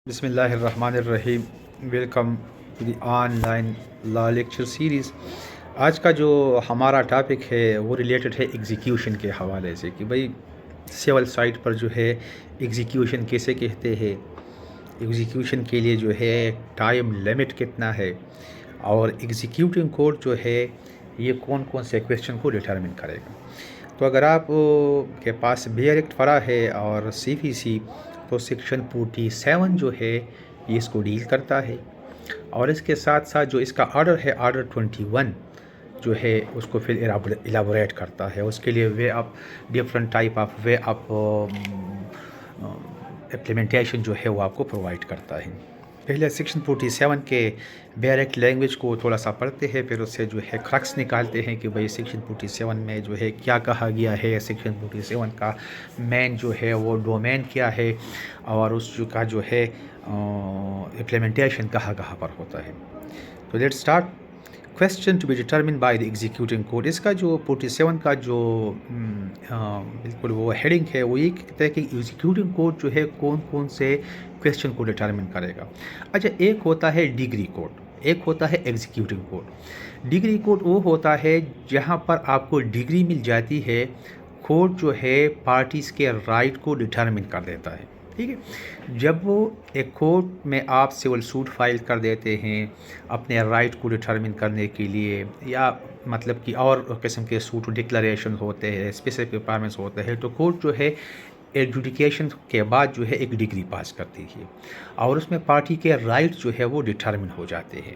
بسم اللہ الرحمن الرحیم. Welcome to the online law lecture series. آج کا جو ہمارا ٹاپک ہے وہ ریلیٹڈ ہے ایگزیکیوشن کے حوالے سے کہ بھئی سول سائٹ پر جو ہے ایگزیکیوشن کیسے کہتے ہیں، ایگزیکیوشن کے لیے جو ہے ٹائم لمٹ کتنا ہے، اور ایگزیکیوٹنگ کوڈ جو ہے یہ کون کون سے کویسچن کو ڈٹرمن کرے گا. تو اگر آپ کے پاس بیئر ایکٹ پڑا ہے اور سی پی سی، تو سیکشن 47 جو ہے یہ اس کو ڈیل کرتا ہے، اور اس کے ساتھ ساتھ جو اس کا آرڈر ہے آرڈر 21 جو ہے اس کو پھر ایلابوریٹ کرتا ہے. اس کے لیے way of different type of way of implementation جو ہے وہ آپ کو پرووائڈ کرتا ہے. پہلے سیکشن 47 کے بیئر ایکٹ لینگویج کو تھوڑا سا پڑھتے ہیں، پھر اس سے جو ہے کرکس نکالتے ہیں کہ بھئی سیکشن 47 میں جو ہے کیا کہا گیا ہے، سیکشن 47 کا مین جو ہے وہ ڈومین کیا ہے، اور اس کا جو ہے امپلیمنٹیشن کہاں کہاں پر ہوتا ہے. تو let start. Question to be determine by the executing court. اس کا جو 47 کا جو بالکل وہ ہیڈنگ ہے وہ یہ کہتا ہے کہ ایگزیکیوٹنگ کوڈ جو ہے کون کون سے کویسچن کو ڈٹرمن کرے گا. اچھا، ایک ہوتا ہے ڈگری کوڈ، ایک ہوتا ہے ایگزیکیوٹنگ کوڈ. ڈگری کوڈ وہ ہوتا ہے جہاں پر آپ کو ڈگری مل جاتی ہے، کوڈ جو ہے پارٹیز کے رائٹ کو ڈٹرمن کر دیتا ہے. ٹھیک ہے، جب وہ ایک کورٹ میں آپ سول سوٹ فائل کر دیتے ہیں اپنے رائٹ کو ڈٹرمن کرنے کے لیے، یا مطلب کہ اور قسم کے سوٹ ڈکلریشن ہوتے ہیں، اسپیسیفک ریکوائرمنٹس ہوتے ہیں، تو کورٹ جو ہے ایڈجوڈیکیشن کے بعد جو ہے ایک ڈگری پاس کرتی ہے، اور اس میں پارٹی کے رائٹ جو ہے وہ ڈٹرمن ہو جاتے ہیں.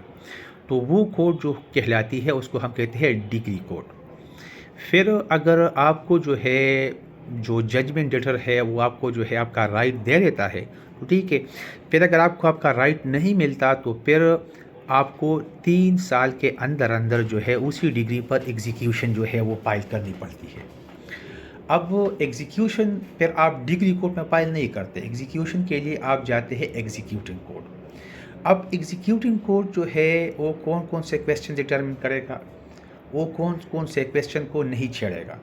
تو وہ کوڈ جو کہلاتی ہے اس کو ہم کہتے ہیں ڈگری کوڈ. پھر اگر آپ کو جو ہے جو ججمنٹ لیٹر ہے وہ آپ کو جو ہے آپ کا رائٹ دے دیتا ہے تو ٹھیک ہے. پھر اگر آپ کو آپ کا رائٹ نہیں ملتا تو پھر آپ کو 3 سال کے اندر اندر جو ہے اسی ڈگری پر ایگزیکیوشن جو ہے وہ فائل کرنی پڑتی ہے. اب ایگزیکیوشن پھر آپ ڈگری کوڈ میں فائل نہیں کرتے، ایگزیکیوشن کے لیے آپ جاتے ہیں ایگزیکیوٹنگ کوڈ. اب ایگزیکیوٹنگ کوڈ جو ہے وہ کون کون سے کویسچن ڈٹرمن کرے گا، وہ کون کون سے کویسچن کو نہیں چھیڑے گا.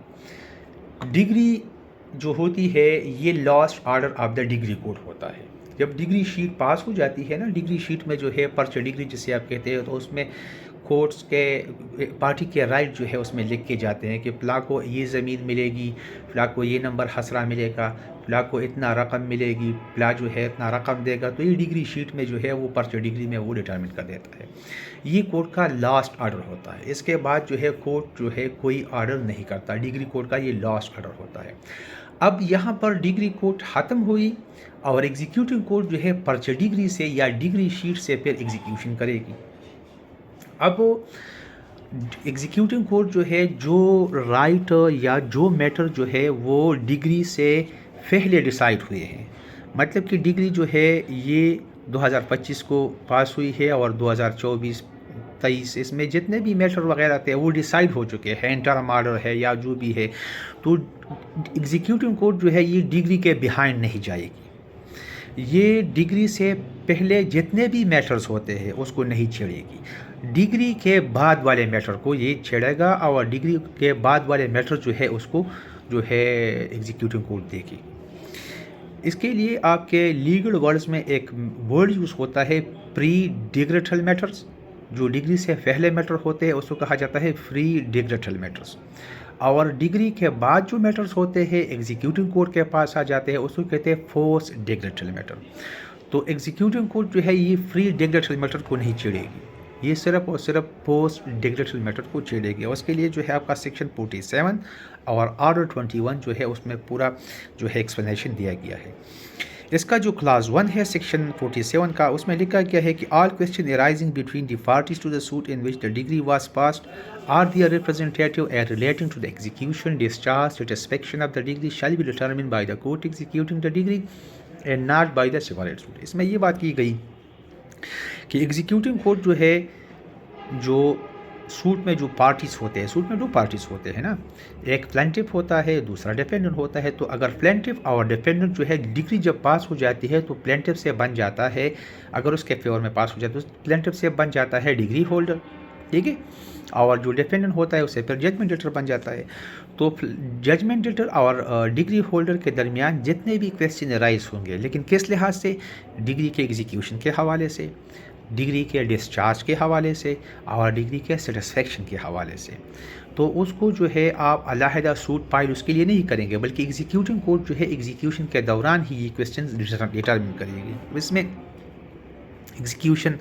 ڈگری جو ہوتی ہے یہ last order of the decree code ہوتا ہے. جب ڈگری شیٹ پاس ہو جاتی ہے نا، ڈگری شیٹ میں جو ہے پرچہ ڈگری جسے آپ کہتے ہیں، تو اس میں کورٹس کے پارٹی کے رائٹ جو ہے اس میں لکھ کے جاتے ہیں کہ فلاں کو یہ زمین ملے گی، فلاں کو یہ نمبر حسرہ ملے گا، فلاں کو اتنا رقم ملے گی، فلاں جو ہے اتنا رقم دے گا. تو یہ ڈگری شیٹ میں جو ہے وہ پرچہ ڈگری میں وہ ڈٹرمن کر دیتا ہے. یہ کورٹ کا لاسٹ آرڈر ہوتا ہے. اس کے بعد جو ہے کورٹ جو ہے کوئی آرڈر نہیں کرتا. ڈگری کورٹ کا یہ لاسٹ آرڈر ہوتا ہے. اب یہاں پر ڈگری کورٹ ختم ہوئی اور ایگزیکیوٹنگ کورٹ جو ہے پرچہ ڈگری سے یا ڈگری شیٹ سے پھر ایگزیکیوشن کرے گی. اب ایگزیکیوٹنگ کورٹ جو ہے جو رائٹ یا جو میٹر جو ہے وہ ڈگری سے پہلے ڈیسائیڈ ہوئے ہیں، مطلب کہ ڈگری جو ہے یہ 2025 کو پاس ہوئی ہے اور 2024-23 اس میں جتنے بھی میٹر وغیرہ تھے وہ ڈیسائیڈ ہو چکے ہیں، انٹرم آرڈر ہے یا جو بھی ہے. تو ایگزیکیوٹنگ کورٹ جو ہے یہ ڈگری کے بیہائنڈ نہیں جائے گی. یہ ڈگری سے پہلے جتنے بھی میٹرز ہوتے ہیں اس کو نہیں چھیڑے گی. ڈگری کے بعد والے میٹر کو یہ چھیڑے گا، اور ڈگری کے بعد والے میٹر جو ہے اس کو جو ہے ایگزیکیوٹنگ کورٹ دے گی. اس کے لیے آپ کے لیگل ورڈز میں ایک ورڈ یوز ہوتا ہے پری ڈگریٹل میٹرز. جو ڈگری سے پہلے میٹر ہوتے ہیں اس کو کہا جاتا ہے فری ڈگریٹل میٹرز، اور ڈگری کے بعد جو میٹرز ہوتے ہیں ایگزیکیوٹنگ کورٹ کے پاس آ جاتے ہیں اس کو کہتے ہیں فورس ڈگریٹل میٹر. تو ایگزیکیوٹنگ کورٹ جو ہے یہ فری ڈگریٹل میٹر کو نہیں چھیڑے گی، یہ صرف اور صرف پوسٹ ڈگریٹل میٹر کو چھیڑے گی. اور اس کے لیے جو ہے آپ کا سیکشن 47 اور آرڈر 21 جو ہے اس میں پورا جو ہے ایکسپلینیشن دیا گیا ہے. اس کا جو کلاس 1 ہے سیکشن 47 کا، اس میں لکھا گیا ہے کہ all question arising between the parties to the suit in which the decree was passed or their representative and relating to the execution discharge satisfaction of the decree shall be determined by the court executing the decree and not by the separate suit. اس میں یہ بات کی گئی کہ executing court جو ہے جو سوٹ میں جو پارٹیز ہوتے ہیں، سوٹ میں دو پارٹیز ہوتے ہیں نا، ایک پلینٹف ہوتا ہے دوسرا ڈیفینڈنٹ ہوتا ہے. تو اگر پلینٹف اور ڈیفینڈنٹ جو ہے ڈگری جب پاس ہو جاتی ہے تو پلینٹف سے بن جاتا ہے، اگر اس کے فیور میں پاس ہو جاتا ہے تو پلینٹف سے بن جاتا ہے ڈگری ہولڈر. ٹھیک ہے، اور جو ڈیفینڈنٹ ہوتا ہے اسے پھر ججمنٹ لیٹر بن جاتا ہے. تو ججمنٹل اور ڈگری ہولڈر کے درمیان جتنے بھی کویسچن رائز ہوں گے، لیکن کس لحاظ سے؟ ڈگری کے ایگزیکیوشن کے حوالے سے، ڈگری کے ڈسچارج کے حوالے سے، اور ڈگری کے سیٹسفیکشن کے حوالے سے. تو اس کو جو ہے آپ علیحدہ سوٹ فائل اس کے لیے نہیں کریں گے، بلکہ ایگزیکیوٹنگ کوڈ جو ہے ایگزیکیوشن کے دوران ہی یہ کویسچن ڈٹرمن کریں گے. اس میں ایگزیکیوشن،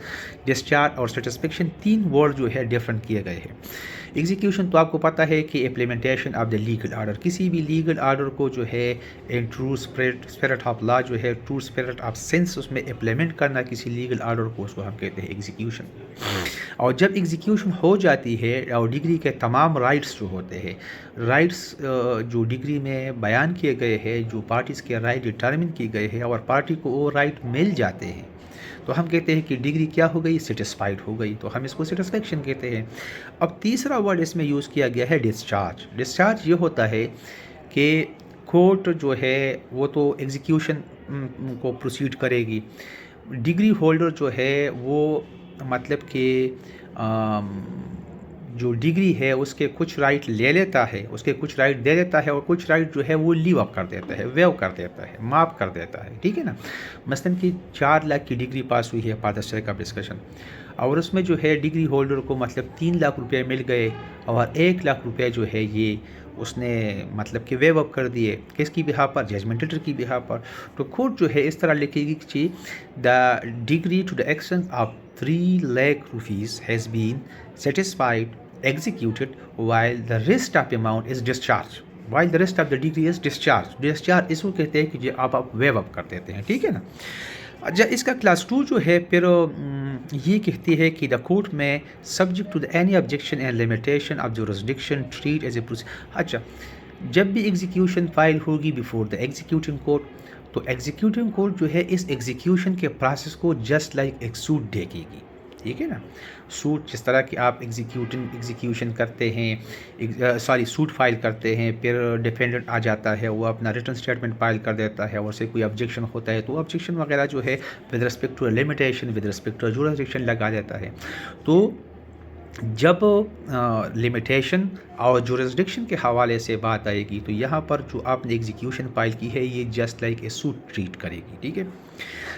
ڈسچارج اور سیٹسفیکشن 3 ورڈ جو ہے ڈیفرنٹ کیے گئے ہیں. ایگزیکیوشن تو آپ کو پتہ ہے کہ implementation of the legal order, کسی بھی لیگل آرڈر کو جو ہے in true spirit of law جو ہے ٹرو اسپرٹ آف سینس اس میں امپلیمنٹ کرنا کسی لیگل آرڈر کو، اس کو ہم کہتے ہیں ایگزیکیوشن. اور جب ایگزیکیوشن ہو جاتی ہے اور ڈگری کے تمام رائٹس جو ہوتے ہیں، رائٹس جو ڈگری میں بیان کیے گئے ہیں، جو پارٹیز کے رائٹ ڈٹرمن کیے گئے ہیں اور پارٹی کو وہ رائٹ مل جاتے ہیں، تو ہم کہتے ہیں کہ ڈگری کیا ہو گئی؟ سیٹسفائیڈ ہو گئی. تو ہم اس کو سیٹسفیکشن کہتے ہیں. اب تیسرا ورڈ اس میں یوز کیا گیا ہے ڈسچارج. ڈسچارج یہ ہوتا ہے کہ کورٹ جو ہے وہ تو ایگزیکیوشن کو پروسیڈ کرے گی، ڈگری ہولڈر جو ہے وہ مطلب کہ جو ڈگری ہے اس کے کچھ رائٹ لے لیتا ہے، اس کے کچھ رائٹ دے دیتا ہے، اور کچھ رائٹ جو ہے وہ لیو اپ کر دیتا ہے، ویو کر دیتا ہے، معاف کر دیتا ہے. ٹھیک ہے نا؟ مثلاً کہ 4 لاکھ کی ڈگری پاس ہوئی ہے for the sake of discussion, اور اس میں جو ہے ڈگری ہولڈر کو مطلب 3 لاکھ روپے مل گئے، اور 1 لاکھ روپے جو ہے یہ اس نے مطلب کہ ویو اپ کر دیے. کس کی بہا پر؟ ججمنٹل کی بہا پر. تو کورٹ جو ہے اس طرح لکھے گی کہ the decree to the extent of 3 lakh rupees has been satisfied executed while the rest of the amount is discharged, while the rest of the degree is discharged. discharge اس کو کہتے ہیں کہ جو آپ ویو اپ کر دیتے ہیں. ٹھیک ہے نا؟ اچھا، اس کا کلاس 2 جو ہے پھر یہ کہتی ہے کہ دا کورٹ میں subject to any objection and limitation of jurisdiction treat as a اچھا، جب بھی ایگزیکیوشن فائل ہوگی بیفور دا ایگزیکیوٹنگ کورٹ، تو ایگزیکیوٹنگ کورٹ جو ہے اس ایگزیکیوشن کے پروسیس کو جسٹ لائک ایک سوٹ دیکھے گی. ٹھیک ہے نا؟ سوٹ جس طرح کہ آپ ایگزیکیوشن کرتے ہیں، سوٹ فائل کرتے ہیں، پھر ڈیفینڈنٹ آ جاتا ہے، وہ اپنا ریٹن اسٹیٹمنٹ فائل کر دیتا ہے، اور اسے کوئی آبجیکشن ہوتا ہے تو آبجیکشن وغیرہ جو ہے with respect to limitation, with respect to jurisdiction لگا دیتا ہے. تو جب لمیٹیشن اور جورسڈکشن کے حوالے سے بات آئے گی تو یہاں پر جو آپ نے ایگزیکیوشن فائل کی ہے یہ just like a suit treat کرے گی. ٹھیک ہے؟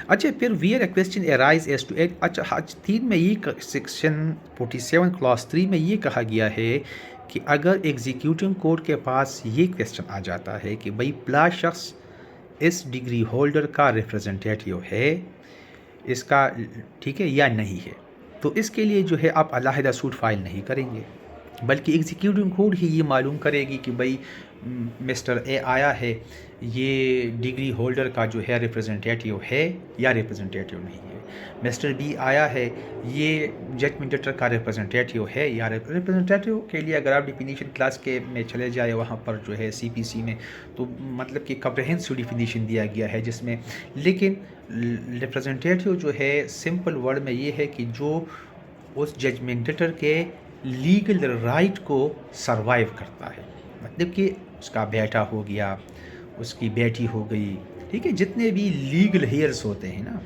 اچھا، پھر where a question arise as to it, اچھا 3 میں یہ سیکشن 47 کلاس 3 میں یہ کہا گیا ہے کہ اگر ایگزیکیوٹنگ کورٹ کے پاس یہ کویسچن آ جاتا ہے کہ بھئی پلا شخص اس ڈگری ہولڈر کا ریپرزنٹیٹیو ہے، اس کا ٹھیک ہے یا نہیں ہے، تو اس کے لیے جو ہے آپ علیحدہ سوٹ فائل نہیں کریں گے، بلکہ ایگزیکیوٹنگ کورٹ ہی یہ معلوم کرے گی کہ بھئی مسٹر اے آیا ہے، یہ ڈگری ہولڈر کا جو ہے ریپرزنٹیٹیو ہے یا ریپرزنٹیٹیو نہیں ہے. مسٹر بی آیا ہے، یہ ججمنٹر کا ریپرزنٹیٹیو ہے یا ریپرزنٹیٹیو کے لیے اگر آپ ڈیفینیشن کلاس کے میں چلے جائے وہاں پر جو ہے سی پی سی میں، تو مطلب کہ کمپریہنسو ڈیفینیشن دیا گیا ہے جس میں، لیکن ریپرزنٹیٹیو جو ہے سمپل ورڈ میں یہ ہے کہ جو اس ججمنٹر کے لیگل رائٹ کو سروائیو کرتا ہے، مطلب کہ اس کا بیٹا ہو گیا، اس کی بیٹی ہو گئی، ٹھیک ہے، جتنے بھی لیگل ہیئرس ہوتے ہیں نا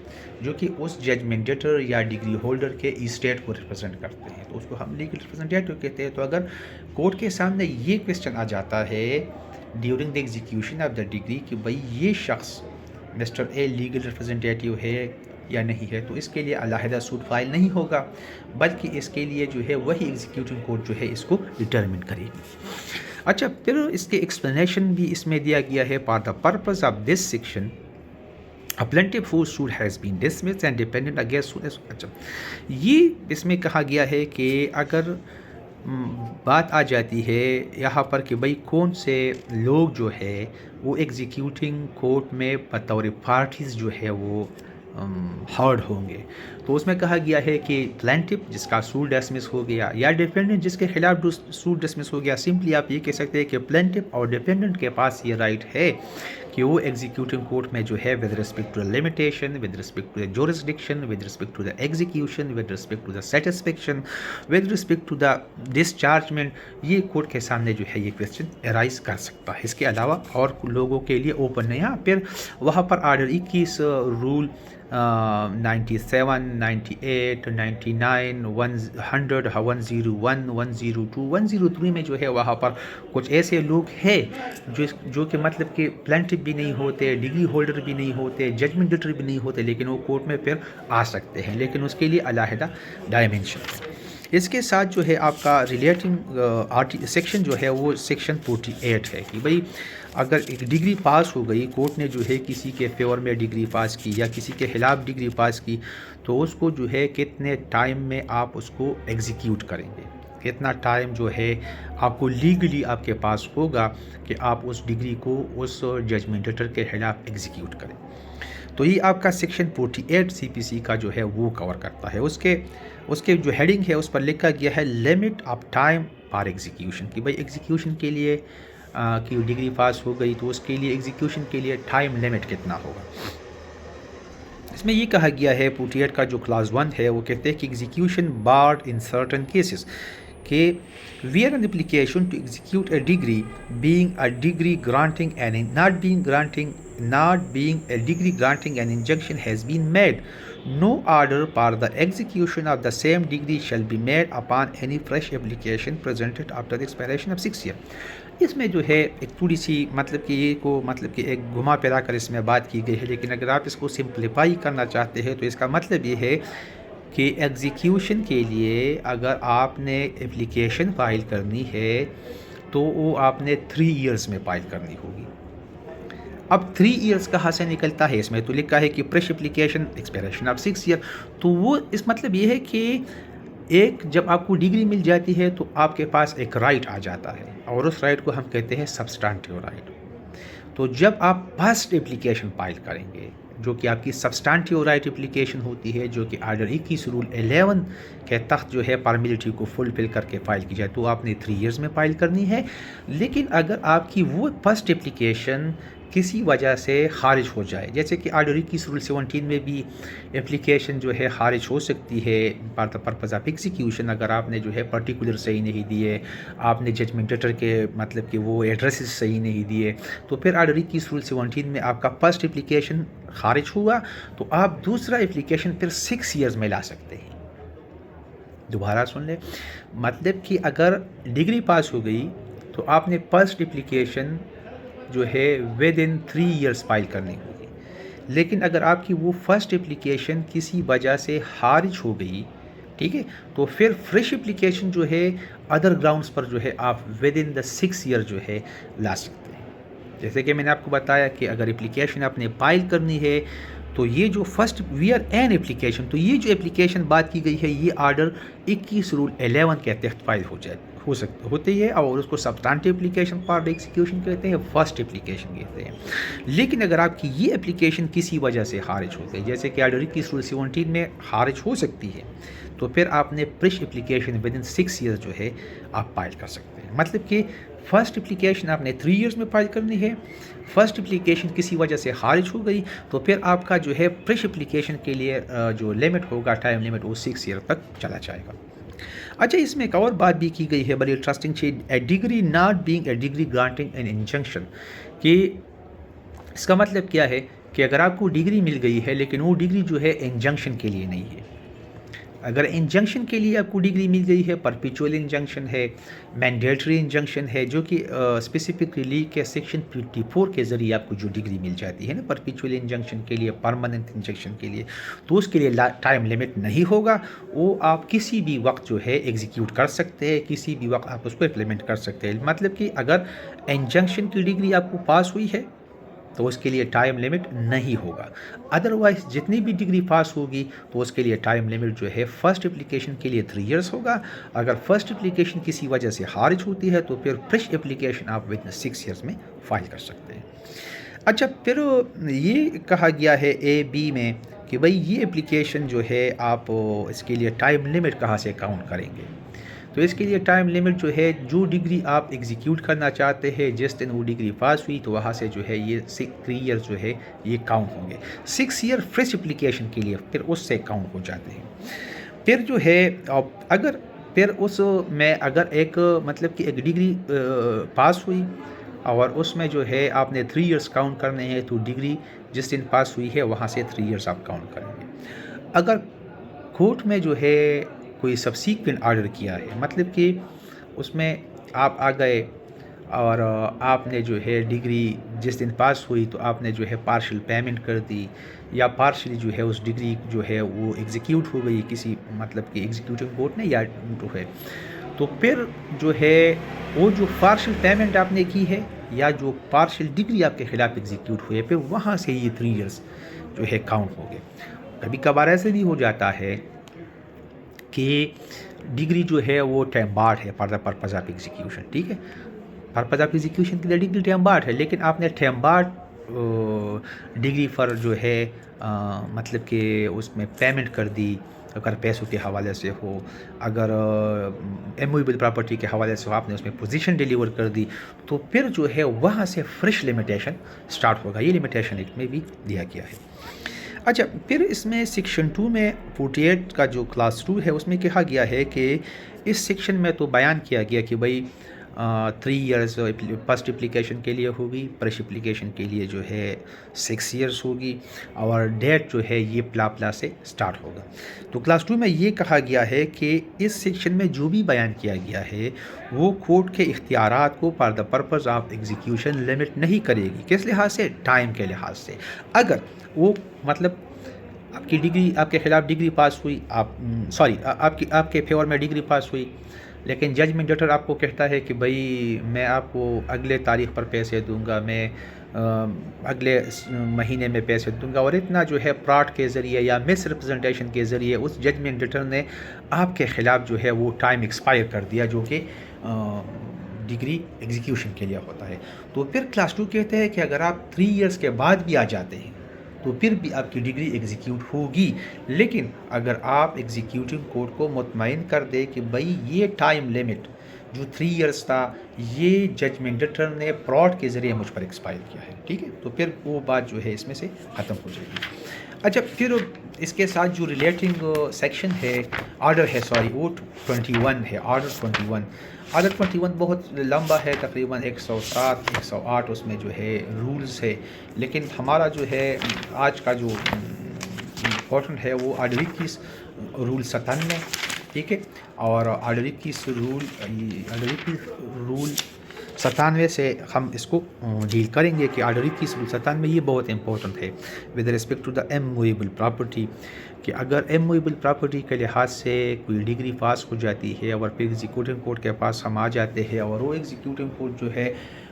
جو کہ اس ججمنٹر یا ڈگری ہولڈر کے اسٹیٹ کو ریپرزینٹ کرتے ہیں، تو اس کو ہم لیگل ریپرزنٹیٹیو کہتے ہیں. تو اگر کورٹ کے سامنے یہ کویسچن آ جاتا ہے during the execution of the degree کہ بھئی یہ شخص مسٹر اے لیگل ریپرزنٹیٹیو ہے یا نہیں ہے، تو اس کے لیے علیحدہ سوٹ فائل نہیں ہوگا، بلکہ اس کے لیے جو ہے وہی ایگزیکیوٹنگ کورٹ جو ہے اس کو ڈٹرمن کرے گی. اچھا، پھر اس کے ایکسپلینیشن بھی اس میں دیا گیا ہے. For the purpose of this section A plaintiff whose suit has been dismissed and dependent against suit. اچھا، یہ اس میں کہا گیا ہے کہ اگر بات آ جاتی ہے یہاں پر کہ بھئی کون سے لوگ جو ہے وہ ایگزیکیوٹنگ کورٹ میں بطور پارٹیز جو ہے وہ ہارڈ ہوں گے، تو اس میں کہا گیا ہے کہ پلینٹف جس کا سوٹ ڈسمس ہو گیا یا ڈیفینڈنٹ جس کے خلاف سوٹ ڈسمس ہو گیا. سمپلی آپ یہ کہہ سکتے ہیں کہ پلینٹف اور ڈیفینڈنٹ کے پاس یہ رائٹ ہے کہ وہ ایگزیکیوٹنگ کورٹ میں جو ہے with respect to the limitation, with respect to the jurisdiction, with respect to the execution, with respect to the satisfaction, with respect to the dischargement, یہ کورٹ کے سامنے جو ہے یہ کویسچن ارائز کر سکتا ہے. اس کے علاوہ اور لوگوں کے لیے اوپن نہیں. ہاں پھر وہاں پر آرڈر 21 رول 97 98 99 100 101 102 103 میں جو ہے وہاں پر کچھ ایسے لوگ ہیں جو کہ مطلب کہ پلانٹو بھی نہیں ہوتے، ڈگری ہولڈر بھی نہیں ہوتے، ججمنٹ لیٹر بھی نہیں ہوتے، لیکن وہ کورٹ میں پھر آ سکتے ہیں، لیکن اس کے لیے علیحدہ ڈائمینشن ہے. اس کے ساتھ جو ہے آپ کا ریلیٹنگ سیکشن جو ہے وہ سیکشن 48 ہے کہ بھئی اگر ایک ڈگری پاس ہو گئی، کورٹ نے جو ہے کسی کے فیور میں ڈگری پاس کی یا کسی کے خلاف ڈگری پاس کی، تو اس کو جو ہے کتنے ٹائم میں آپ اس کو ایگزیکیوٹ کریں گے، کتنا ٹائم جو ہے آپ کو لیگلی آپ کے پاس ہوگا کہ آپ اس ڈگری کو اس ججمنٹ لیٹر کے خلاف ایگزیکیوٹ کریں. تو یہ آپ کا سیکشن 48 سی پی سی کا جو ہے وہ کور کرتا ہے. اس کے جو ہیڈنگ ہے اس پر لکھا گیا ہے limit of time for execution, کہ بھائی ایگزیکیوشن کے لیے کی ڈگری پاس ہو گئی تو اس کے لیے ایگزیکیوشن کے لیے ٹائم لمٹ کتنا ہوگا. اس میں یہ کہا گیا ہے 48 کا جو کلاس 1 ہے وہ کہتے ہیں کہ execution barred in certain cases, کہ where an application to execute a degree being a degree granting and not being a degree granting an injunction has been made, no order for the execution of the same degree shall be made upon any fresh application presented after the expiration of 6 years. اس میں جو ہے ایک تھوڑی سی مطلب کہ یہ کو مطلب کہ ایک گھما پھرا کر اس میں بات کی گئی ہے، لیکن اگر آپ اس کو سمپلیفائی کرنا چاہتے ہیں تو اس کا مطلب یہ ہے کہ ایگزیکیوشن کے لیے اگر آپ نے اپلیکیشن فائل کرنی ہے تو وہ آپ نے 3 ایئرز میں فائل کرنی ہوگی. اب 3 ایئرز کہاں سے نکلتا ہے؟ اس میں تو لکھا ہے کہ fresh application expiration of 6 year, تو وہ اس مطلب یہ ہے کہ ایک جب آپ کو ڈگری مل جاتی ہے تو آپ کے پاس ایک رائٹ آ جاتا ہے، اور اس رائٹ کو ہم کہتے ہیں سبسٹانٹیو رائٹ. تو جب آپ فرسٹ اپلیکیشن فائل کریں گے جو کہ آپ کی سبسٹانٹیو رائٹ اپلیکیشن ہوتی ہے، جو کہ آرڈر 21 رول 11 کے تحت جو ہے فارمیلٹی کو فلفل کر کے فائل کی جائے، تو آپ نے 3 ایئرز میں فائل کرنی ہے. لیکن اگر آپ کی وہ فرسٹ اپلیکیشن کسی وجہ سے خارج ہو جائے، جیسے کہ آرڈر 21 رول 17 میں بھی اپلیکیشن جو ہے خارج ہو سکتی ہے for the purpose of execution, اگر آپ نے جو ہے پرٹیکولر صحیح نہیں دیے، آپ نے ججمنٹ لیٹر کے مطلب کہ وہ ایڈریسز صحیح نہیں دیے، تو پھر آرڈر 21 رول 17 میں آپ کا فرسٹ اپلیکیشن خارج ہوا تو آپ دوسرا اپلیکیشن پھر 6 ایئرز میں لا سکتے ہیں. دوبارہ سن لیں، مطلب کہ اگر ڈگری پاس ہو گئی تو آپ نے فرسٹ اپلیکیشن جو ہے ود ان 3 ایئرز فائل کرنی ہوگی. لیکن اگر آپ کی وہ فرسٹ اپلیکیشن کسی وجہ سے خارج ہو گئی، ٹھیک ہے، تو پھر فریش اپلیکیشن جو ہے ادر گراؤنڈز پر جو ہے آپ ود ان دا 6 ایئر جو ہے لا سکتے ہیں. جیسے کہ میں نے آپ کو بتایا کہ اگر اپلیکیشن آپ نے فائل کرنی ہے تو یہ جو فرسٹ ویئر این اپلیکیشن، تو یہ جو اپلیکیشن بات کی گئی ہے یہ آرڈر 21 رول 11 کے تحت فائل ہوتی ہے، اور اس کو سبسٹانٹیو اپلیکیشن فار ایگزیکیوشن کہتے ہیں، فرسٹ اپلیکیشن کہتے ہیں. لیکن اگر آپ کی یہ اپلیکیشن کسی وجہ سے خارج ہو گئی، جیسے کہ آرڈر 21 رول 17 میں خارج ہو سکتی ہے، تو پھر آپ نے fresh application within 6 year جو ہے آپ فائل کر سکتے ہیں. مطلب کہ فرسٹ اپلیکیشن آپ نے 3 ایئرز میں فائل کرنی ہے، فرسٹ اپلیکیشن کسی وجہ سے خارج ہو گئی تو پھر آپ کا جو ہے فریش اپلیکیشن کے لیے جو لمٹ ہوگا، ٹائم لمٹ، وہ 6 ایئر تک چلا جائے گا. اچھا، اس میں ایک اور بات بھی کی گئی ہے بڑی انٹرسٹنگ چیز، a decree not being a decree granting an injunction, کہ اس کا مطلب کیا ہے کہ اگر آپ کو ڈگری مل گئی ہے لیکن وہ ڈگری جو ہے انجنکشن کے لیے نہیں ہے. اگر انجنکشن کے لیے آپ کو ڈگری مل گئی ہے، پرپیچول انجنکشن ہے، مینڈیٹری انجنکشن ہے، جو کہ اسپیسیفکلی کے سیکشن 54 کے ذریعے آپ کو جو ڈگری مل جاتی ہے نا، پرپیچول انجنکشن کے لیے، پرماننٹ انجنکشن کے لیے، تو اس کے لیے ٹائم لمٹ نہیں ہوگا، وہ آپ کسی بھی وقت جو ہے ایگزیکیوٹ کر سکتے ہیں، کسی بھی وقت آپ اس کو امپلیمنٹ کر سکتے ہیں. مطلب کہ اگر انجنکشن کی ڈگری آپ کو پاس ہوئی ہے تو اس کے لیے ٹائم لمٹ نہیں ہوگا. ادروائز جتنی بھی ڈگری پاس ہوگی تو اس کے لیے ٹائم لمٹ جو ہے فرسٹ اپلیکیشن کے لیے 3 ایئرس ہوگا. اگر فرسٹ اپلیکیشن کسی وجہ سے خارج ہوتی ہے تو پھر فریش اپلیکیشن آپ ود 6 ایئرس میں فائل کر سکتے ہیں. اچھا، پھر یہ کہا گیا ہے اے بی میں کہ بھائی یہ اپلیکیشن جو ہے آپ اس کے لیے ٹائم لمٹ کہاں سے کاؤنٹ کریں گے. تو اس کے لیے ٹائم لمٹ جو ہے، جو ڈگری آپ ایگزیکیوٹ کرنا چاہتے ہیں جس دن وہ ڈگری پاس ہوئی تو وہاں سے جو ہے یہ 3 ایئرس جو ہے یہ کاؤنٹ ہوں گے. 6 ایئر فریش اپلیکیشن کے لیے پھر اس سے کاؤنٹ ہو جاتے ہیں. پھر جو ہے اگر پھر اس میں اگر ایک مطلب کہ ایک ڈگری پاس ہوئی اور اس میں جو ہے آپ نے 3 ایئرس کاؤنٹ کرنے ہیں تو ڈگری جس دن پاس ہوئی ہے وہاں سے 3 ایئرس آپ کاؤنٹ کریں گے. اگر کورٹ میں جو ہے کوئی سبسیکوینٹ آرڈر کیا ہے، مطلب کہ اس میں آپ آ گئے اور آپ نے جو ہے ڈگری جس دن پاس ہوئی تو آپ نے جو ہے پارشل پیمنٹ کر دی یا پارشلی جو ہے اس ڈگری جو ہے وہ ایگزیکیوٹ ہو گئی کسی مطلب کہ ایگزیکیوٹنگ کورٹ نے یا جو ہے، تو پھر جو ہے وہ جو پارشل پیمنٹ آپ نے کی ہے یا جو پارشل ڈگری آپ کے خلاف ایگزیکیوٹ ہوئی ہے پھر وہاں سے یہ 3 ایئرس جو ہے کاؤنٹ ہو گئے. کبھی کبھار ایسے بھی ہو جاتا ہے کہ ڈگری جو ہے وہ ٹائم بارڈ ہے for the purpose of execution. ٹھیک ہے، پرپز آف ایگزیکیوشن کے لیے ڈگری ٹائم بارڈ ہے، لیکن آپ نے ٹائم بارڈ ڈگری پر جو ہے مطلب کہ اس میں پیمنٹ کر دی. اگر پیسوں کے حوالے سے ہو، اگر ایمویبل پراپرٹی کے حوالے سے ہو، آپ نے اس میں پوزیشن ڈیلیور کر دی تو پھر جو ہے وہاں سے فریش لمیٹیشن سٹارٹ ہوگا. یہ لمیٹیشن ایکٹ میں بھی دیا گیا ہے. اچھا، پھر اس میں سیکشن 2 میں 48 کا جو کلاس 2 ہے اس میں کہا گیا ہے کہ اس سیکشن میں تو بیان کیا گیا کہ بھائی 3 ایئرز فرسٹ اپلیکیشن کے لیے ہوگی، فریش اپلیکیشن کے لیے جو ہے 6 ایئرس ہوگی اور ڈیٹ جو ہے یہ پلا سے سٹارٹ ہوگا. تو کلاس 2 میں یہ کہا گیا ہے کہ اس سیکشن میں جو بھی بیان کیا گیا ہے وہ کورٹ کے اختیارات کو for the purpose of execution limit نہیں کرے گی. کس لحاظ سے؟ ٹائم کے لحاظ سے. اگر وہ مطلب آپ کی ڈگری آپ کے خلاف ڈگری پاس ہوئی، آپ کے فیور میں ڈگری پاس ہوئی، لیکن ججمنٹ لیٹر آپ کو کہتا ہے کہ بھائی میں آپ کو اگلے تاریخ پر پیسے دوں گا، میں اگلے مہینے میں پیسے دوں گا، اور اتنا جو ہے پراٹ کے ذریعے یا مس ریپرزنٹیشن کے ذریعے اس ججمنٹ لیٹر نے آپ کے خلاف جو ہے وہ ٹائم ایکسپائر کر دیا جو کہ ڈگری ایگزیکیوشن کے لیے ہوتا ہے. تو پھر کلاس 2 کہتے ہیں کہ اگر آپ 3 ایئرس کے بعد بھی آ جاتے ہیں تو پھر بھی آپ کی ڈگری ایگزیکیوٹ ہوگی، لیکن اگر آپ ایگزیکیوٹنگ کورٹ کو مطمئن کر دے کہ بھائی یہ ٹائم لمٹ جو 3 ایئرس تھا یہ ججمنٹ لیٹر نے فراڈ کے ذریعے مجھ پر ایکسپائر کیا ہے. ٹھیک ہے، تو پھر وہ بات جو ہے اس میں سے ختم ہو جائے گی. اچھا، پھر اس کے ساتھ جو ریلیٹنگ سیکشن ہے آرڈر ہے وہ 21 ہے. آرڈر 21 بہت لمبا ہے، تقریباً 107 108 اس میں جو ہے رولز ہے، لیکن ہمارا جو ہے آج کا جو امپورٹنٹ ہے وہ آرڈر 21 رول 97. ٹھیک ہے، اور آرڈر 21 رول 97 سے ہم اس کو ڈیل کریں گے کہ آرڈر 21 رول 97 یہ بہت امپورٹنٹ ہے with respect to the immovable property, کہ اگر ایمویبل پراپرٹی کے لحاظ سے کوئی ڈگری پاس ہو جاتی ہے اور پھر ایگزیکیوٹنگ کورٹ کے پاس ہم آ جاتے ہیں اور وہ ایگزیکیوٹنگ کورٹ جو ہے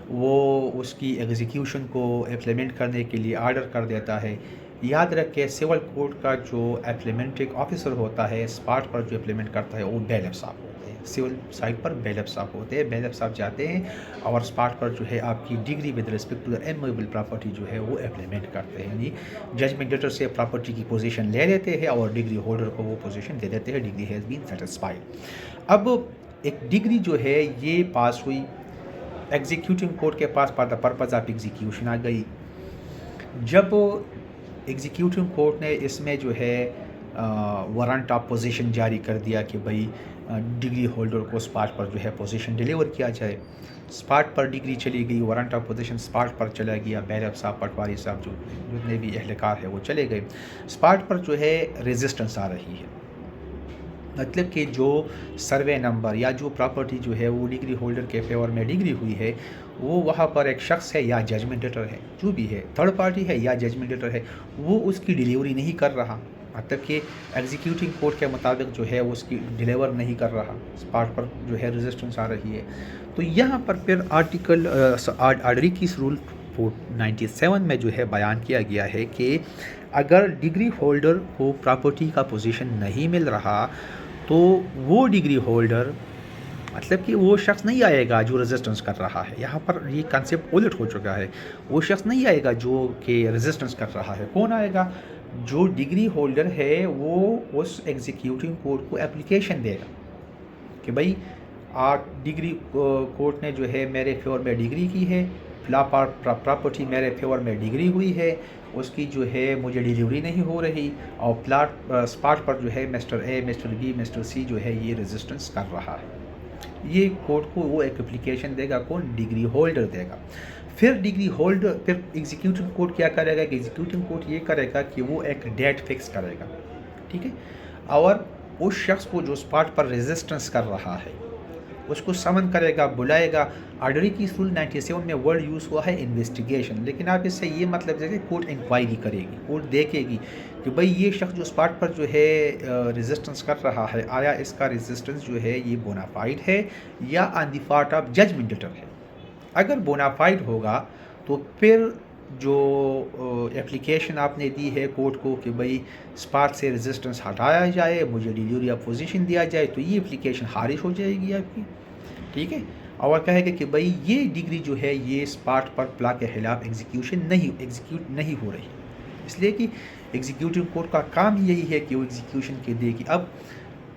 وہ اس کی ایگزیکیوشن کو امپلیمنٹ کرنے کے لیے آرڈر کر دیتا ہے. یاد رکھیں سول کورٹ کا جو امپلیمنٹنگ آفیسر ہوتا ہے اسپاٹ پر جو امپلیمنٹ کرتا ہے وہ بیلف صاحب ہوتے ہیں. سول سائڈ پر بیلف صاحب ہوتے ہیں، بیلف صاحب جاتے ہیں اور اسپاٹ پر جو ہے آپ کی decree with respect to the immovable property جو ہے وہ امپلیمنٹ کرتے ہیں. یعنی ججمنٹ لیٹر سے پراپرٹی کی پوزیشن لے لیتے ہیں اور ڈگری ہولڈر کو وہ پوزیشن دے دیتے ہیں، ڈگری ہیز بین سیٹسفائیڈ. اب ایک ڈگری جو ہے یہ پاس ہوئی، ایگزیکیوٹنگ کورٹ کے پاس for the purpose of execution آ گئی. جب ایگزیکیوٹنگ کورٹ نے اس میں جو ہے وارنٹ آف پوزیشن جاری کر دیا کہ بھائی ڈگری ہولڈر کو اسپاٹ پر جو ہے پوزیشن ڈیلیور کیا جائے، اسپاٹ پر ڈگری چلی گئی، وارنٹ آف پوزیشن اسپاٹ پر چلا گیا، بیرب صاحب پٹواری صاحب جو جتنے بھی اہلکار ہے وہ چلے گئے. اسپاٹ پر جو ہے ریزسٹنس آ رہی ہے، مطلب کہ جو سروے نمبر یا جو پراپرٹی جو ہے وہ ڈگری ہولڈر کے فیور میں ڈگری ہوئی ہے وہ وہاں پر ایک شخص ہے یا ججمنٹ لیٹر ہے، جو بھی ہے تھرڈ پارٹی ہے یا ججمنٹ لیٹر ہے، وہ اس کی ڈیلیوری نہیں کر رہا. مطلب کہ ایگزیکیوٹنگ کورٹ کے مطابق جو ہے وہ اس کی ڈیلیور نہیں کر رہا، اسپاٹ پر جو ہے ریزسٹنس آ رہی ہے. تو یہاں پر پھر آرڈر 21 رول 97 میں جو ہے بیان کیا گیا ہے کہ اگر ڈگری ہولڈر کو پراپرٹی کا پوزیشن نہیں مل رہا تو وہ ڈگری ہولڈر مطلب کہ وہ شخص نہیں آئے گا جو ریزسٹنس کر رہا ہے. یہاں پر یہ کنسیپٹ الٹ ہو چکا ہے، وہ شخص نہیں آئے گا جو کہ ریزسٹنس کر رہا ہے. کون آئے گا؟ جو ڈگری ہولڈر ہے وہ اس ایگزیکیوٹنگ کورٹ کو اپلیکیشن دے گا کہ بھائی ڈگری کورٹ نے جو ہے میرے فیور میں ڈگری کی ہے، پراپرٹی میرے فیور میں ڈگری ہوئی ہے، اس کی جو ہے مجھے ڈیلیوری نہیں ہو رہی، اور اسپاٹ پر جو ہے mister A, mister B, mister C جو ہے یہ ریزسٹنس کر رہا ہے۔ یہ کورٹ کو وہ ایک اپلیکیشن دے گا، کون؟ ڈگری ہولڈر دے گا۔ پھر ڈگری ہولڈر، پھر ایگزیکیوٹنگ کورٹ کیا کرے گا کہ ایگزیکیوٹنگ کورٹ یہ کرے گا کہ وہ ایک ڈیٹ فکس کرے گا، ٹھیک ہے، اور اس شخص کو جو اسپاٹ پر ریزسٹنس کر رہا ہے اس کو سمن کرے گا، بلائے گا۔ آرڈری کی رول 97 میں ورڈ یوز ہوا ہے انویسٹیگیشن، لیکن آپ اس سے یہ مطلب ہے کہ کورٹ انکوائری کرے گی، کورٹ دیکھے گی کہ بھئی یہ شخص جو اسپاٹ پر جو ہے ریزسٹنس کر رہا ہے، آیا اس کا ریزسٹنس جو ہے یہ بونافائڈ ہے یا on the part of judgment debtor ہے۔ اگر بونافائڈ ہوگا تو پھر جو اپلیکیشن آپ نے دی ہے کورٹ کو کہ بھئی اسپاٹ سے ریزسٹنس ہٹایا جائے، مجھے ڈیلیوری آف پوزیشن دیا جائے، تو یہ اپلیکیشن خارج ہو جائے گی آپ کی، ٹھیک ہے، اور کہے گا کہ بھئی یہ ڈگری جو ہے یہ اسپاٹ پر پلا کے خلاف ایگزیکیوٹ نہیں ہو رہی، اس لیے کہ ایگزیکیوٹنگ کورٹ کا کام یہی ہے کہ وہ ایگزیکیوشن کے دے گی۔ اب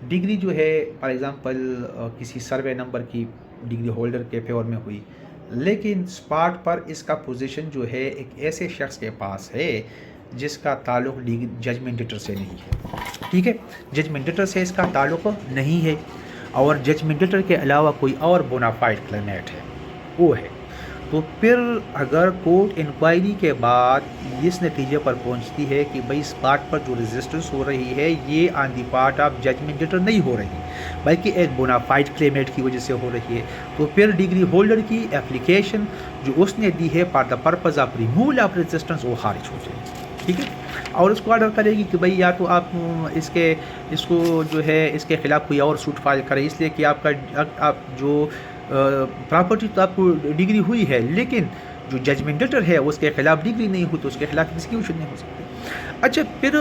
ڈگری جو ہے فار ایگزامپل کسی سروے نمبر کی ڈگری ہولڈر کے فیور میں ہوئی، لیکن اسپاٹ پر اس کا پوزیشن جو ہے ایک ایسے شخص کے پاس ہے جس کا تعلق ججمنٹ ڈیٹر سے نہیں ہے، ٹھیک ہے، ججمنٹ ڈیٹر سے اس کا تعلق نہیں ہے، اور ججمنٹ ڈیٹر کے علاوہ کوئی اور بونافائڈ کلیمنٹ ہے، وہ ہے، تو پھر اگر کورٹ انکوائری کے بعد اس نتیجے پر پہنچتی ہے کہ بھئی اسپاٹ پر جو ریزسٹنس ہو رہی ہے یہ on the part of judgment debtor نہیں ہو رہی بلکہ ایک بونافائڈ کلیمنٹ کی وجہ سے ہو رہی ہے، تو پھر ڈگری ہولڈر کی اپلیکیشن جو اس نے دی ہے for the purpose of removal of resistance وہ خارج ہو جائے گی، ٹھیک ہے، اور اس کو آرڈر کرے گی کہ بھئی یا تو آپ اس کو جو ہے اس کے خلاف کوئی اور سوٹ فائل کریں، اس لیے کہ آپ جو پراپرٹی تو آپ کو ڈگری ہوئی ہے، لیکن جو ججمنٹ ڈیٹر ہے اس کے خلاف ڈگری نہیں ہوئی تو اس کے خلاف ایگزیکیوشن نہیں ہو سکتی۔ اچھا، پھر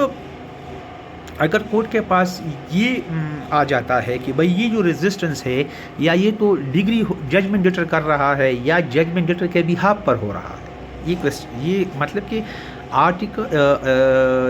اگر کورٹ کے پاس یہ آ جاتا ہے کہ بھئی یہ جو ریزسٹنس ہے یا یہ تو ڈگری ججمنٹ ڈیٹر کر رہا ہے یا ججمنٹ ڈیٹر کے بہاف پر ہو رہا ہے، یہ مطلب کہ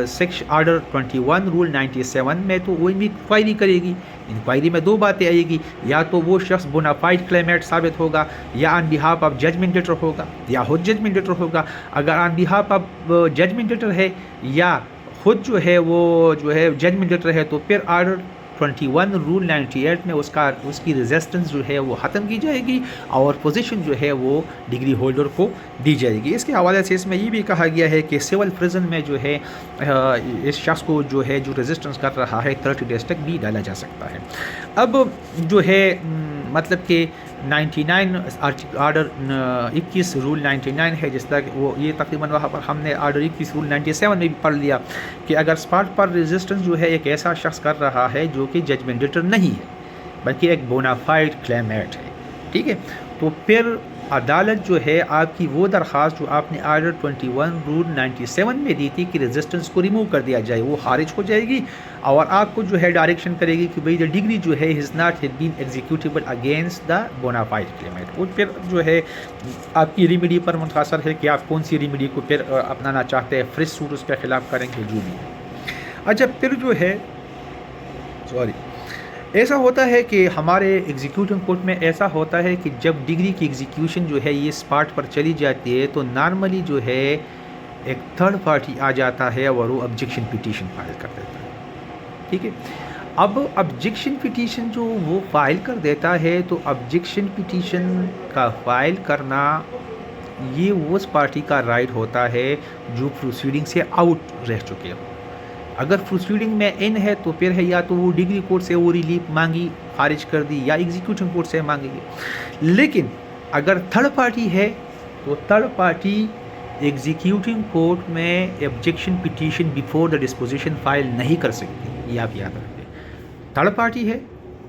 سیکشن آرڈر 21 رول 97 میں تو وہ انکوائری کرے گی، انکوائری میں دو باتیں آئے گی، یا تو وہ شخص بونافائڈ کلیمنٹ ثابت ہوگا یا آن بہاف آف ججمنٹ ڈیٹر ہوگا یا خود ججمنٹ ڈیٹر ہوگا۔ اگر آن بہاف آف ججمنٹ ڈیٹر ہے یا خود جو ہے وہ جو ہے ججمنٹ ڈیٹر ہے تو پھر آرڈر 21 رول 98 میں اس کی ریزسٹنس جو ہے وہ ختم کی جائے گی اور پوزیشن جو ہے وہ ڈگری ہولڈر کو دی جائے گی۔ اس کے حوالے سے اس میں یہ بھی کہا گیا ہے کہ سول پریزن میں جو ہے اس شخص کو جو ہے جو ریزسٹنس کر رہا ہے 30 ڈیز تک بھی ڈالا جا سکتا ہے۔ اب جو ہے مطلب کہ 99 آرڈر 21 رول 99 ہے، جس طرح وہ یہ تقریباً وہاں پر ہم نے آرڈر 21 رول 97 میں بھی پڑھ لیا کہ اگر اسپاٹ پر ریزسٹنس جو ہے ایک ایسا شخص کر رہا ہے جو کہ ججمنٹ ڈیٹر نہیں ہے بلکہ ایک بونافائڈ کلیمنٹ ہے، ٹھیک ہے، تو پھر عدالت جو ہے آپ کی وہ درخواست جو آپ نے آرڈر 21 رول 97 میں دی تھی کہ ریزسٹنس کو ریموو کر دیا جائے وہ خارج ہو جائے گی، اور آپ کو جو ہے ڈائریکشن کرے گی کہ بھئی دا ڈگری جو ہے is not has been executable against the bona fide claimant, اور پھر جو ہے آپ کی ریمیڈی پر منحصر ہے کہ آپ کون سی ریمیڈی کو پھر اپنانا چاہتے ہیں، فریش سوٹ اس کے خلاف کریں گے جو بھی ہے۔ اچھا، پھر جو ہے ایسا ہوتا ہے کہ ہمارے ایگزیکیوٹنگ کورٹ میں ایسا ہوتا ہے کہ جب ڈگری کی ایگزیکیوشن جو ہے یہ اسپاٹ پر چلی جاتی ہے تو نارملی جو ہے ایک تھرڈ پارٹی آ جاتا ہے اور وہ آبجیکشن پٹیشن فائل کر دیتا ہے، ٹھیک ہے۔ اب آبجیکشن پٹیشن جو وہ فائل کر دیتا ہے تو آبجیکشن پٹیشن کا فائل کرنا یہ اس پارٹی کا رائٹ ہوتا ہے جو پروسیڈنگ سے آؤٹ رہ چکے ہو۔ اگر پروسیڈنگ میں ان ہے تو پھر ہے یا تو وہ ڈگری کورٹ سے وہ ریلیف مانگی، خارج کر دی، یا ایگزیکیوٹنگ کورٹ سے مانگے گی، لیکن اگر تھرڈ پارٹی ہے تو تھرڈ پارٹی ایگزیکیوٹنگ کورٹ میں objection petition before the disposition file نہیں کر سکتی، یہ آپ یاد رکھیں۔ تھرڈ پارٹی ہے،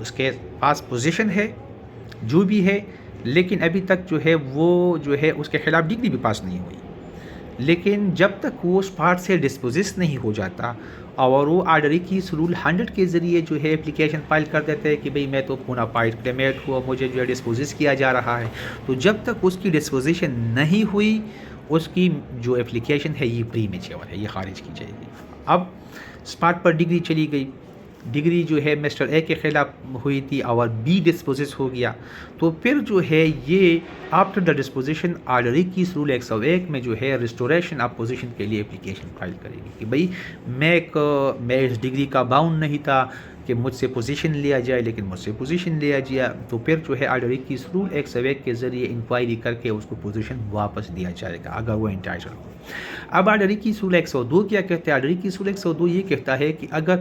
اس کے پاس پوزیشن ہے جو بھی ہے، لیکن ابھی تک جو ہے وہ جو ہے اس کے خلاف ڈگری بھی پاس نہیں ہوئی، لیکن جب تک وہ اس پارٹ سے ڈسپوزس نہیں ہو جاتا اور وہ آرڈر 21 رول 100 کے ذریعے جو ہے اپلیکیشن فائل کر دیتے ہیں کہ بھئی میں تو بونافائڈ کلیمنٹ ہوا، مجھے جو ہے ڈسپوزس کیا جا رہا ہے، تو جب تک اس کی ڈسپوزیشن نہیں ہوئی اس کی جو اپلیکیشن ہے یہ پری میچور ہے، یہ خارج کی جائے گی۔ اب اسپاٹ پر ڈگری چلی گئی، ڈگری جو ہے مسٹر اے کے خلاف ہوئی تھی اور بی ڈسپوزس ہو گیا، تو پھر جو ہے یہ after the disposition order 21 rule 101 میں جو ہے ریسٹوریشن آف پوزیشن کے لیے اپلیکیشن فائل کرے گی کہ بھئی میں اس ڈگری کا باؤنڈ نہیں تھا کہ مجھ سے پوزیشن لیا جائے، لیکن مجھ سے پوزیشن لیا گیا، تو پھر جو ہے آرڈر 21 رول 101 کے ذریعے انکوائری کر کے اس کو پوزیشن واپس دیا جائے گا اگر وہ انٹائٹل ہو۔ اب آرڈر 21 رول 102 کیا کہتے ہیں؟ آرڈر 21 رول 102 یہ کہتا ہے کہ اگر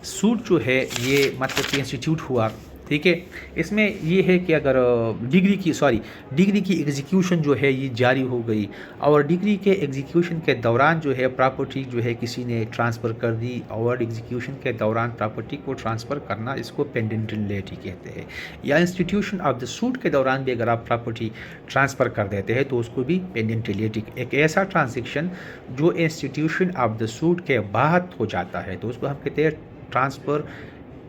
سوٹ جو ہے یہ مطلب کہ انسٹیٹیوٹ ہوا، ٹھیک ہے، اس میں یہ ہے کہ اگر ڈگری کی ایگزیکیوشن جو ہے یہ جاری ہو گئی اور ڈگری کے ایگزیکیوشن کے دوران جو ہے پراپرٹی جو ہے کسی نے ٹرانسفر کر دی، اور ایگزیکیوشن کے دوران پراپرٹی کو ٹرانسفر کرنا اس کو پینڈنٹلٹی کہتے ہیں، یا انسٹیٹیوشن آف دا سوٹ کے دوران بھی اگر آپ پراپرٹی ٹرانسفر کر دیتے ہیں تو اس کو بھی پینڈنٹلٹی، ایک ایسا ٹرانزیکشن جو انسٹیٹیوشن آف دا سوٹ کے بعد ہو جاتا ہے تو اس کو ہم کہتے ہیں ٹرانسفر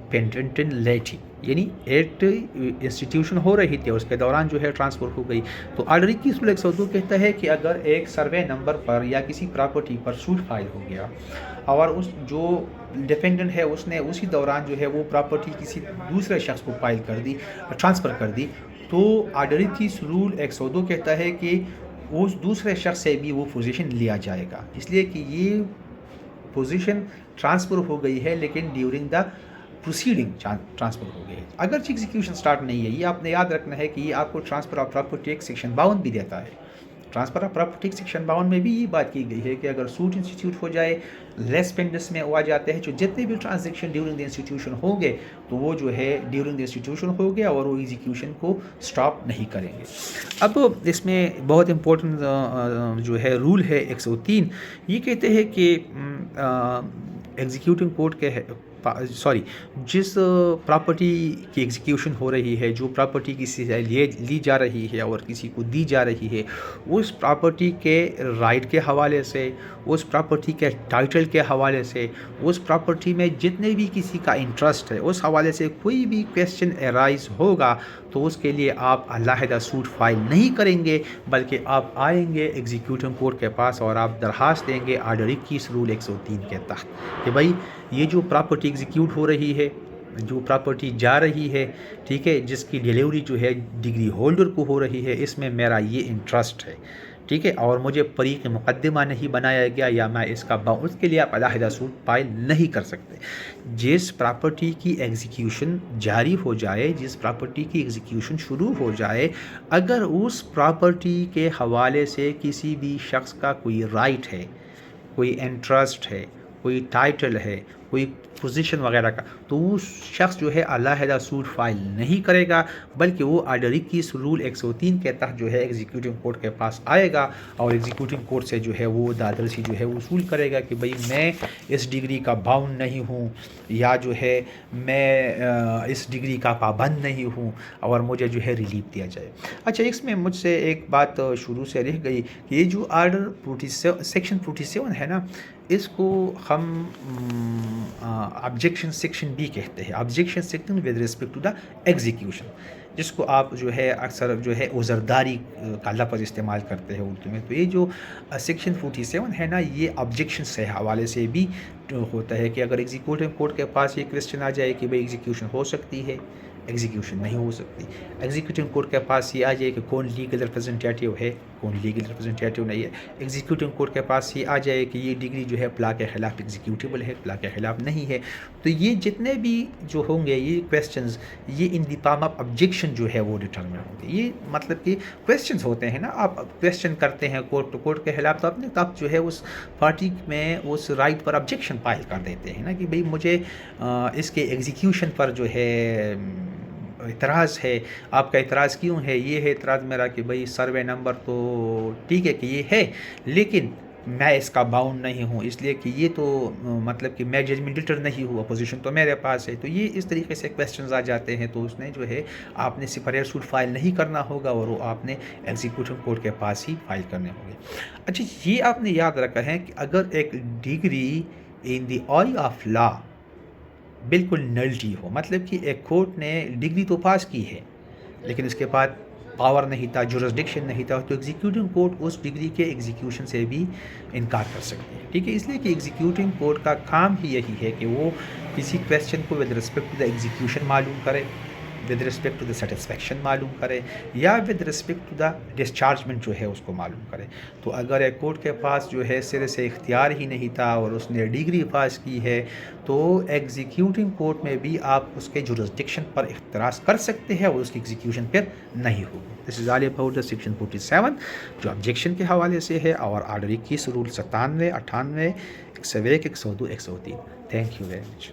پینڈنٹلٹی، یعنی ایک انسٹیٹیوشن ہو رہی تھی اس کے دوران جو ہے ٹرانسفر ہو گئی۔ تو آرڈر 21 رول 102 کہتا ہے کہ اگر ایک سروے نمبر پر یا کسی پراپرٹی پر سوٹ فائل ہو گیا اور اس جو ڈیفینڈنٹ ہے اس نے اسی دوران جو ہے وہ پراپرٹی کسی دوسرے شخص کو فائل کر دی، ٹرانسفر کر دی، تو آرڈر 21 رول 102 کہتا ہے کہ اس دوسرے شخص سے بھی وہ پوزیشن لیا جائے گا، اس لیے کہ یہ پوزیشن ٹرانسفر ہو گئی ہے لیکن ڈیورنگ دا پروسیڈنگ ٹرانسفر ہو گئی ہے، اگرچہ ایگزیکیوشن سٹارٹ نہیں ہے۔ یہ آپ نے یاد رکھنا ہے کہ یہ آپ کو transfer of property act section 52 بھی دیتا ہے۔ Transfer of property act section 52 میں بھی یہ بات کی گئی ہے کہ اگر سوٹ انسٹیٹیوٹ ہو جائے، لیس پینڈس میں آ جاتے ہیں جو جتنے بھی ٹرانزیکشن ڈیورنگ دی انسٹیٹیوشن ہوں گے تو وہ جو ہے ڈیورنگ دی انسٹیٹیوشن ہو گیا اور وہ ایگزیکیوشن کو سٹاپ نہیں کریں گے۔ اب اس میں بہت امپورٹنٹ جو ہے رول ہے 103، یہ کہتے ہیں کہ ایگزیکیوٹنگ کورٹ کے جس پراپرٹی کی ایگزیکیوشن ہو رہی ہے، جو پراپرٹی کسی سے لی جا رہی ہے اور کسی کو دی جا رہی ہے، اس پراپرٹی کے رائٹ کے حوالے سے، اس پراپرٹی کے ٹائٹل کے حوالے سے، اس پراپرٹی میں جتنے بھی کسی کا انٹرسٹ ہے اس حوالے سے کوئی بھی کویسچن ارائز ہوگا تو اس کے لیے آپ علیحدہ سوٹ فائل نہیں کریں گے، بلکہ آپ آئیں گے ایگزیکیوٹنگ کورٹ کے پاس اور آپ درخواست دیں گے آرڈر 21 رول 103 کے تحت کہ بھائی یہ جو پراپرٹی ایگزیکیوٹ ہو رہی ہے، جو پراپرٹی جا رہی ہے، ٹھیک ہے، جس کی ڈیلیوری جو ہے ڈگری ہولڈر کو ہو رہی ہے، اس میں میرا یہ انٹرسٹ ہے، ٹھیک ہے، اور مجھے فریق مقدمہ نہیں بنایا گیا یا میں اس کا اس کے لیے آپ علیحدہ سوٹ فائل نہیں کر سکتے۔ جس پراپرٹی کی ایگزیکیوشن جاری ہو جائے، جس پراپرٹی کی ایگزیکیوشن شروع ہو جائے، اگر اس پراپرٹی کے حوالے سے کسی بھی شخص کا کوئی رائٹ ہے، کوئی انٹرسٹ ہے، کوئی ٹائٹل ہے، کوئی پوزیشن وغیرہ کا، تو وہ شخص جو ہے علیحدہ سوٹ فائل نہیں کرے گا، بلکہ وہ آرڈر 21 رول 103 کے تحت جو ہے ایگزیکیوٹنگ کورٹ کے پاس آئے گا اور ایگزیکیوٹنگ کورٹ سے جو ہے وہ دادرسی جو ہے وصول کرے گا کہ بھئی میں اس ڈگری کا باؤنڈ نہیں ہوں، یا جو ہے میں اس ڈگری کا پابند نہیں ہوں اور مجھے جو ہے ریلیف دیا جائے۔ اچھا، اس میں مجھ سے ایک بات شروع سے رہ گئی کہ یہ جو آرڈر سیکشن 47 ہے نا، اس کو ہم آبجیکشن سیکشن بھی کہتے ہیں، objection section with respect to the execution, جس کو آپ جو ہے اکثر جو ہے عذرداری کا لفظ استعمال کرتے ہیں اردو میں۔ تو یہ جو سیکشن 47 ہے نا، یہ آبجیکشن سے حوالے سے بھی ہوتا ہے کہ اگر ایگزیکیوٹنگ کورٹ کے پاس یہ کویسچن آ جائے کہ بھئی ایگزیکیوشن ہو سکتی ہے، ایگزیکیوشن نہیں ہو سکتی، ایگزیکیوٹنگ کورٹ کے پاس یہ آ جائے کہ کون لیگل ریپرزنٹیٹیو ہے، کون لیگل ریپرزنٹیٹیو نہیں ہے، ایگزیکیوٹنگ کورٹ کے پاس یہ آ جائے کہ یہ ڈگری جو ہے پلا کے خلاف ایگزیکیوٹیبل ہے، پلا کے خلاف نہیں ہے، تو یہ جتنے بھی جو ہوں گے یہ کویسچنز، یہ ان دی فارم آف آبجیکشن جو ہے وہ ڈٹرمن ہوں گے۔ یہ مطلب کہ کویسچنز ہوتے ہیں نا، آپ کویسچن کرتے ہیں کورٹ کے خلاف، تو اپنے آپ جو ہے اس پارٹی میں اس رائٹ پر آبجیکشن فائل کر دیتے ہیں نا کہ بھئی مجھے اس کے ایگزیکیوشن پر جو ہے اعتراض ہے، آپ کا اعتراض کیوں ہے؟ یہ ہے اعتراض میرا کہ بھئی سروے نمبر تو ٹھیک ہے کہ یہ ہے، لیکن میں اس کا باؤنڈ نہیں ہوں، اس لیے کہ یہ تو مطلب کہ میں ججمنٹل نہیں ہوں، اپوزیشن تو میرے پاس ہے، تو یہ اس طریقے سے کویسچنز آ جاتے ہیں، تو اس نے جو ہے آپ نے سپریٹ سوٹ فائل نہیں کرنا ہوگا اور وہ آپ نے ایگزیکیوٹنگ کورٹ کے پاس ہی فائل کرنے ہوں گے۔ اچھا، یہ آپ نے یاد رکھا ہے کہ اگر ایک degree in the I of law بالکل نلٹی ہو، مطلب کہ ایک کورٹ نے ڈگری تو پاس کی ہے لیکن اس کے بعد پاور نہیں تھا، جورسڈکشن نہیں تھا، تو ایگزیکیوٹنگ کورٹ اس ڈگری کے ایگزیکیوشن سے بھی انکار کر سکتی ہے. ٹھیک ہے، اس لیے کہ ایگزیکیوٹنگ کورٹ کا کام ہی یہی ہے کہ وہ کسی کویسچن کو with respect to the execution معلوم کرے، with respect to the satisfaction معلوم کرے، یا with respect to the dischargement جو ہے اس کو معلوم کرے. تو اگر ایک کورٹ کے پاس جو ہے سرے سے اختیار ہی نہیں تھا اور اس نے ڈگری پاس کی ہے، تو ایگزیکیوٹنگ کورٹ میں بھی آپ اس کے جورسڈکشن پر اعتراض کر سکتے ہیں اور اس کی ایگزیکیوشن پھر نہیں ہوگی. دس از آل اباؤٹ دا سیکشن 47 جو آبجیکشن کے حوالے سے ہے، اور order 21 rule 97، 98، 101، 102، 103. Thank you very much.